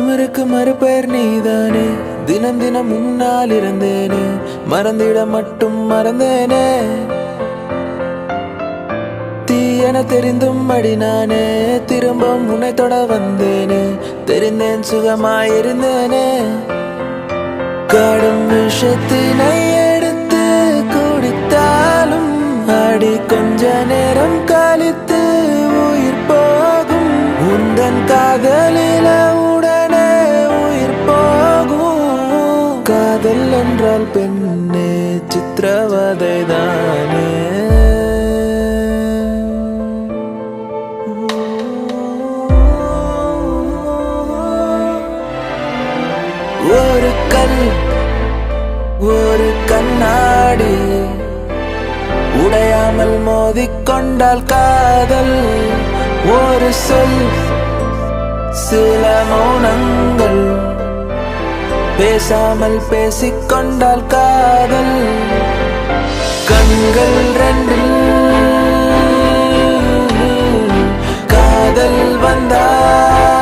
அமருக்கு மறுபெயர் நீதானே. தினம் தினம் முன்னால் இருந்தேனே, மறந்திட மட்டும் மறந்தேனே. தீயென தெரிந்தும் அடி நானே, திரும்ப உன்னை தொட வந்தேனே. தெரிந்தேன் சுகமாயிருந்தேனே. கடும் விஷத்தினை எடுத்து குடித்தாலும் அடி கொஞ்ச நேரம் கழித்து உயிர் போகும். உந்தன் காதலில உடனே உயிர் போகும். காதல் என்றால் பெண்ணே சித்திரவதை தானே. ஒரு கல் ஒரு கண்ணாடி உடையாமல் மோதிக்கொண்டால் காதல். ஒரு சொல் சில மௌனங்கள் பேசாமல் பேசிக்கொண்டால் காதல். கண்கள் ரெண்டில் காதல் வந்தால்